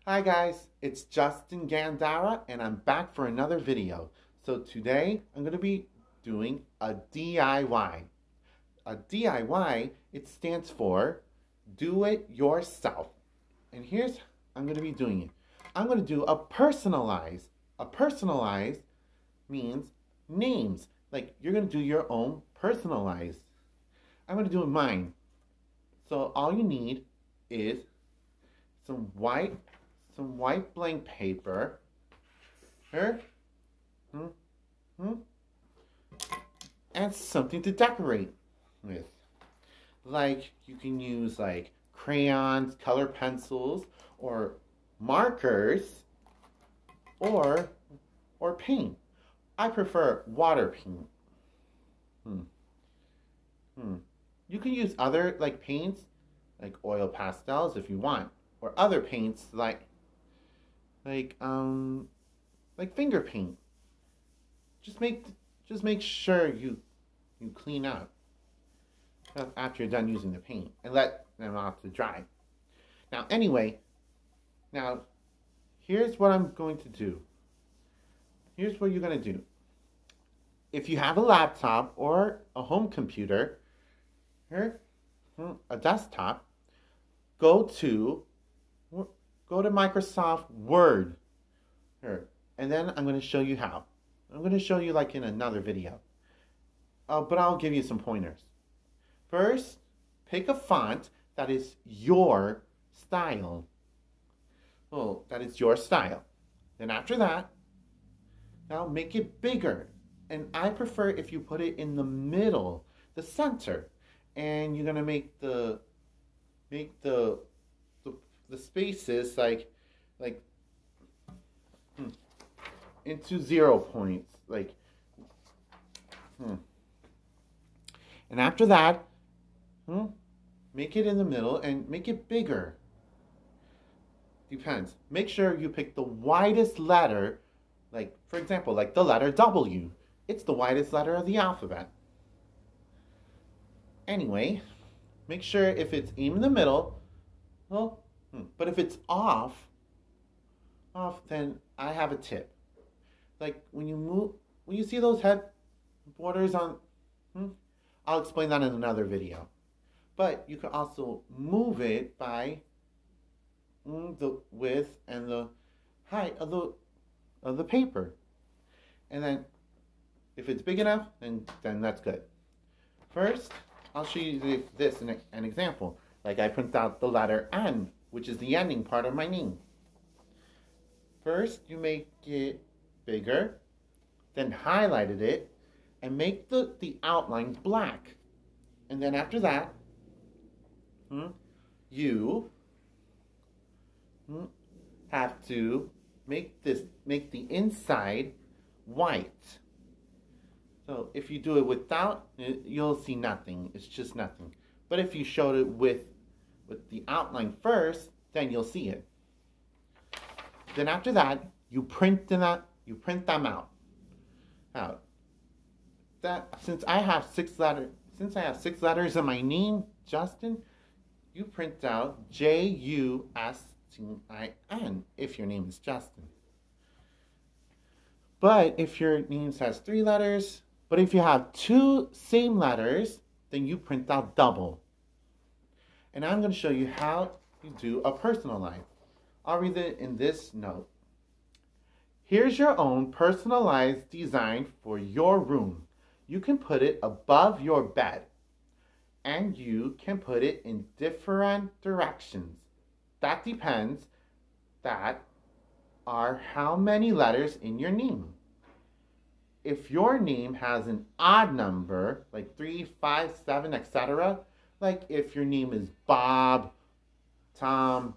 Hi guys, it's Justin Gandara and I'm back for another video. So today I'm going to be doing a DIY. A DIY, it stands for do it yourself. And here's I'm going to be doing it. I'm going to do a personalized. A personalized means names. Like you're going to do your own personalized. I'm going to do mine. So all you need is some white blank paper here, and something to decorate with. Like you can use like crayons, color pencils, or markers, or paint. I prefer water paint. You can use other like paints, like oil pastels if you want, or other paints like finger paint. Just make sure you clean up after you're done using the paint and let them off to dry. Now here's what I'm going to do. Here's what you're going to do. If you have a laptop or a home computer, a desktop, go to Microsoft Word here, and then I'm going to show you how. I'm going to show you like in another video, but I'll give you some pointers. First, pick a font that is your style. Well, that is your style. Then after that, now make it bigger, and I prefer if you put it in the middle, the center, and you're going to make the spaces like into 0 points, and after that, make it in the middle and make it bigger. Depends. Make sure you pick the widest letter, like for example, like the letter W. It's the widest letter of the alphabet. Anyway, make sure if it's in the middle, but if it's off, then I have a tip. Like when you see those head borders on, I'll explain that in another video. But you can also move it by the width and the height of the paper. And then if it's big enough, then that's good. First, I'll show you this in an example. Like I print out the letter N, which is the ending part of my name. First, you make it bigger, then highlighted it, and make the outline black. And then after that, you have to make the inside white. So if you do it without, you'll see nothing. It's just nothing. But if you showed it with the outline first, then you'll see it. Then after that, you print them out. Now, since I have six letters in my name, Justin, you print out Justin if your name is Justin. But if your name has 3 letters, but if you have 2 same letters, then you print out double. And I'm going to show you how you do a personalized. I'll read it in this note. Here's your own personalized design for your room. You can put it above your bed, and you can put it in different directions. That depends. That are how many letters in your name. If your name has an odd number, like 3, 5, 7, etc., like if your name is Bob, Tom,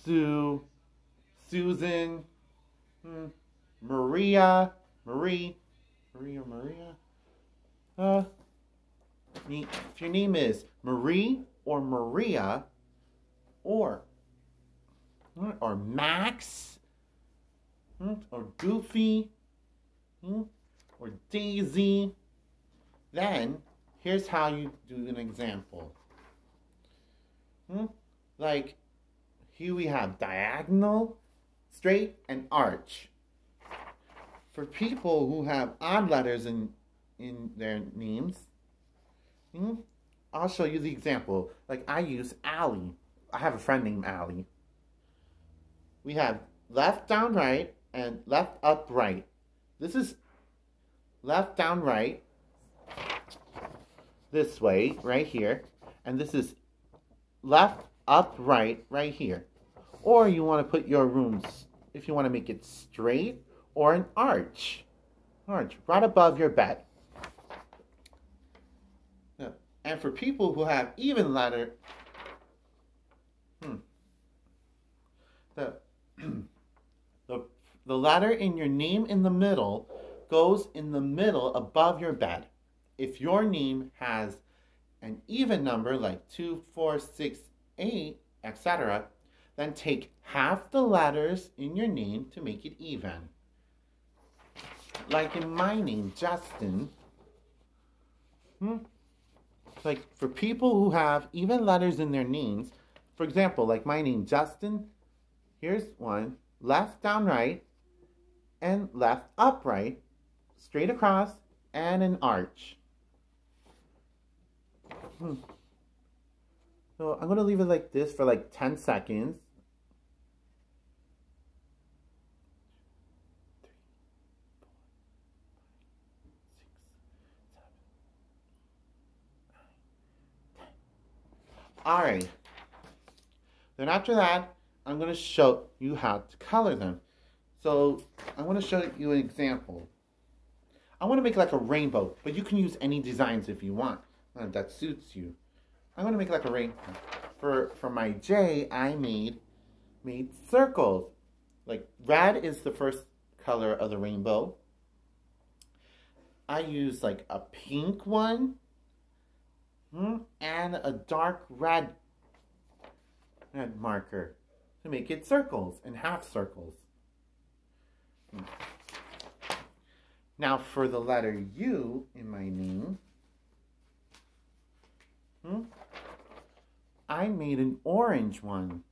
Sue, Susan, Maria. If your name is Marie or Maria or Max or Goofy or Daisy, then here's how you do an example. Like Here we have diagonal, straight, and arch. For people who have odd letters in their names, I'll show you the example. Like I use Allie. I have a friend named Allie. We have left down right and left up right. This is left down right this way, right here. And this is left up right, right here. Or you want to put your rooms, if you want to make it straight, or an arch. Arch, right above your bed. And for people who have even letter, the letter in your name in the middle goes in the middle above your bed. If your name has an even number like 2, 4, 6, 8, etc., then take half the letters in your name to make it even. Like in my name, Justin. Like for people who have even letters in their names, for example, like my name, Justin, here's one, left down right, and left up right, straight across, and an arch. So I'm going to leave it like this for like 10 seconds. Alright, then after that, I'm going to show you how to color them. So, I'm going to show you an example. I want to make like a rainbow, but you can use any designs if you want that suits you. I'm going to make like a rainbow. For my J, I made circles. Like red is the first color of the rainbow. I use like a pink one. And a dark red marker to make it circles and half circles. Now for the letter U in my name, I made an orange one.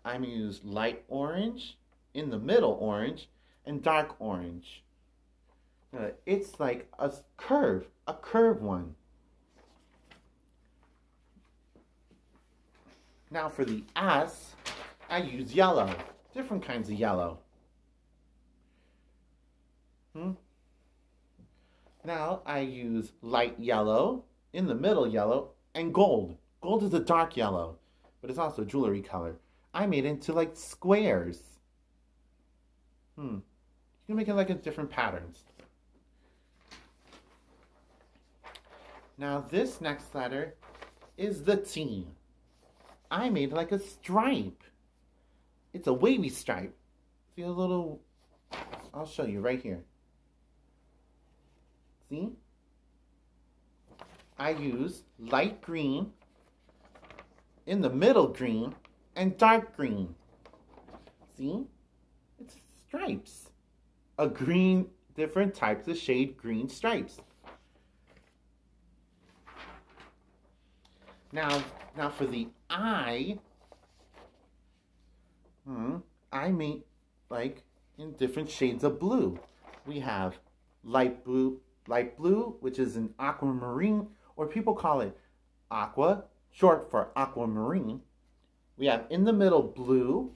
I'm going to use light orange, in the middle orange, and dark orange. It's like a curve one. Now for the S, I use yellow, different kinds of yellow. Now I use light yellow, in the middle yellow, and gold. Gold is a dark yellow, but it's also a jewelry color. I made it into like squares. You can make it like in different patterns. Now this next letter is the T. I made like a stripe. It's a wavy stripe. See a little, I'll show you right here. See? I use light green, in the middle green, and dark green. See? It's stripes. A green, different types of shade green stripes. Now for the I made like in different shades of blue. We have light blue, which is an aquamarine, or people call it aqua, short for aquamarine. We have in the middle blue,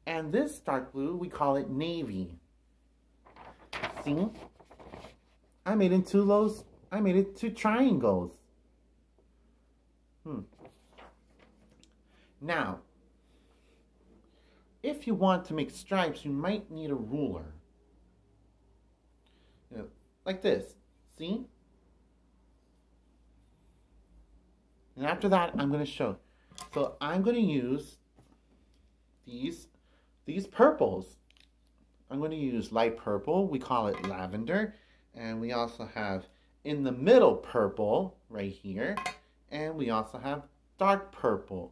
and this dark blue, we call it navy. See? I made it two triangles. Now, if you want to make stripes, you might need a ruler. Like this. See? And after that, I'm going to show. So I'm going to use these purples. I'm going to use light purple. We call it lavender. And we also have in the middle purple right here. And we also have dark purple.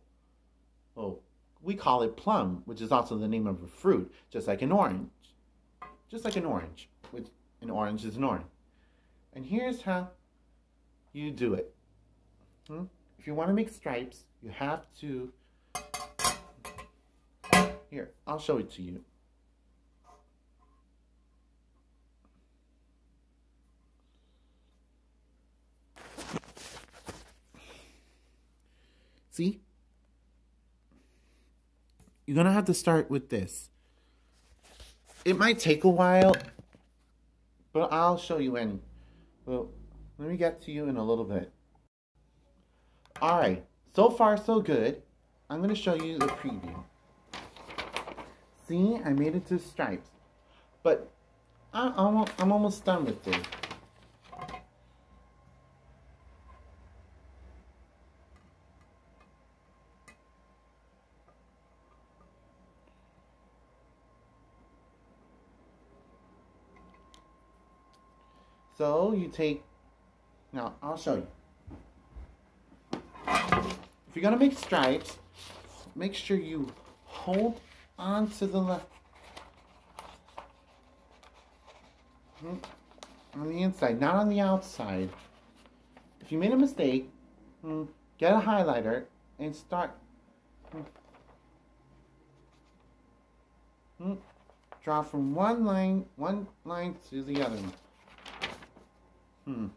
Oh, we call it plum, which is also the name of a fruit, just like an orange. Just like an orange, which an orange is an orange. And here's how you do it. If you want to make stripes, you have to Here, I'll show it to you. See? You're gonna have to start with this. It might take a while, but I'll show you any. Well, let me get to you in a little bit. Alright, so far so good. I'm gonna show you the preview. See, I made it to stripes. But I'm almost done with this. So you take, now I'll show you. If you're gonna make stripes, make sure you hold on to the left, on the inside, not on the outside. If you made a mistake, get a highlighter and start. Draw from one line to the other one. I'm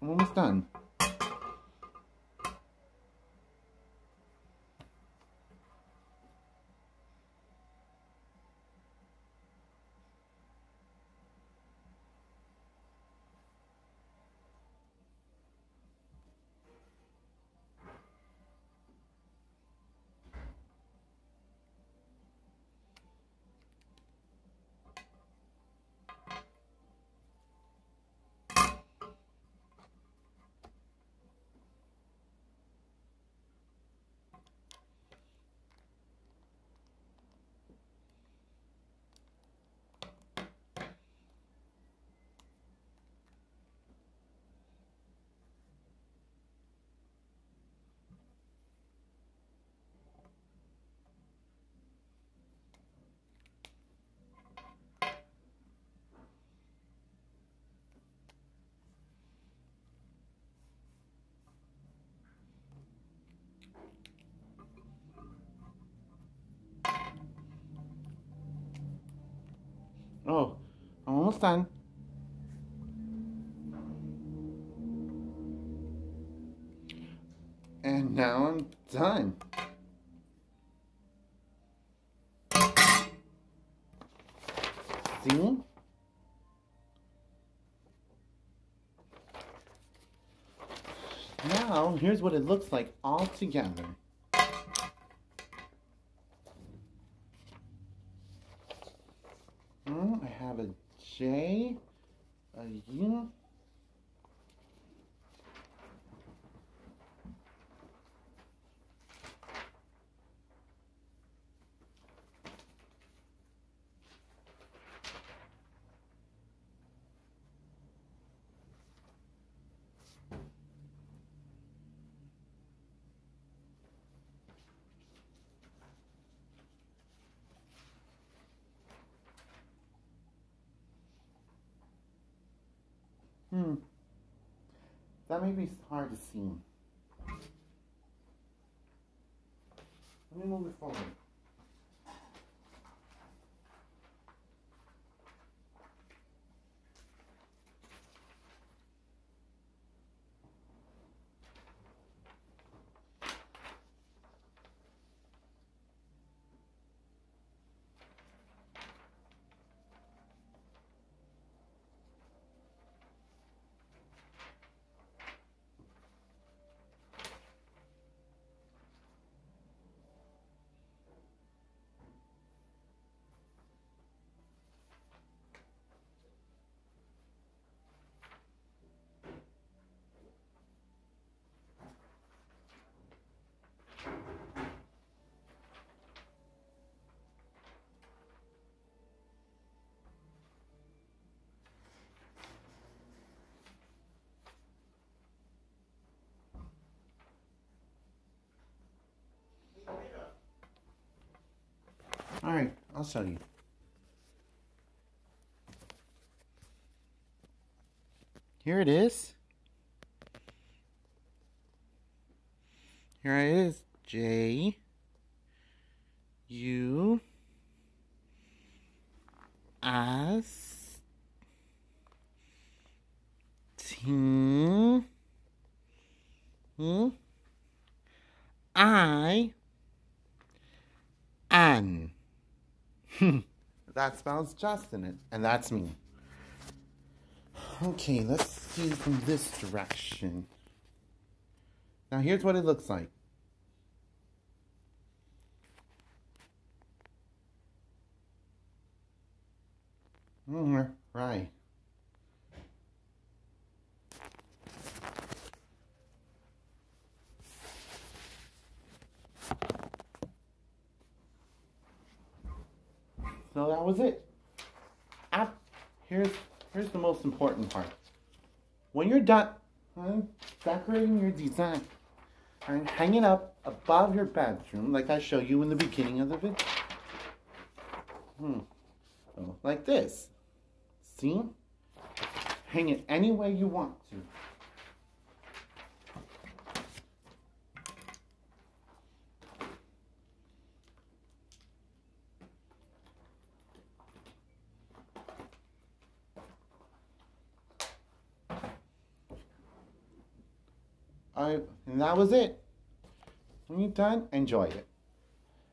almost done. Oh, I'm almost done. And now I'm done. See? Now, here's what it looks like all together. I have a J, a U. That may be hard to see. Let me move it forward. All right, I'll show you. Here it is. Here it is. J U S T I N. That spells Justin, and that's me. Okay, let's see from this direction. Now here's what it looks like. Right. So that was it. Here's the most important part. When you're done decorating your design, and hang it up above your bedroom, like I showed you in the beginning of the video. So, like this. See? Hang it any way you want to. And that was it. When you're done, enjoy it.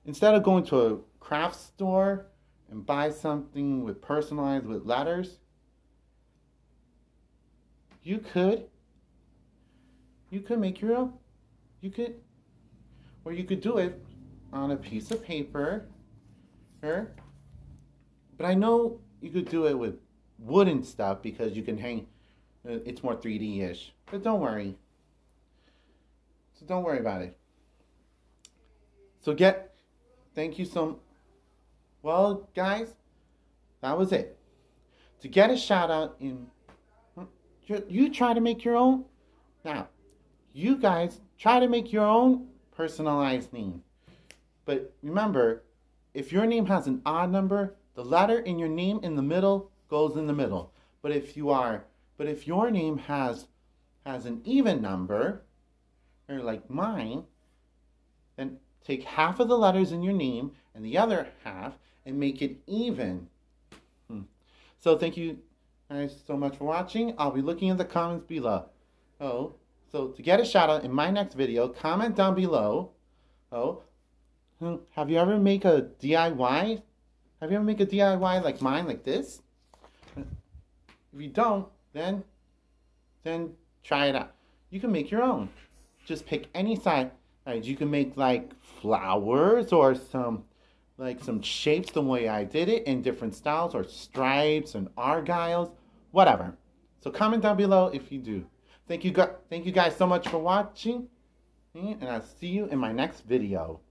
Instead of going to a craft store and buy something with personalized with letters, you could make your own. Or you could do it on a piece of paper. But I know you could do it with wooden stuff because you can hang. It's more 3D-ish. But don't worry. So don't worry about it. So thank you so. Well, guys, that was it. To get a shout out you try to make your own. Now, you guys try to make your own personalized name. But remember, if your name has an odd number, the letter in your name in the middle goes in the middle. But if your name has an even number, or like mine, then take half of the letters in your name and the other half and make it even. So thank you guys so much for watching. I'll be looking at the comments below. So to get a shout out in my next video, comment down below. Have you ever make a DIY? Have you ever make a DIY like mine, like this? If you don't, then try it out. You can make your own. Just pick any side. You can make like flowers or some shapes the way I did it in different styles, or stripes and argyles, whatever. So comment down below if you do. Thank you guys so much for watching, and I'll see you in my next video.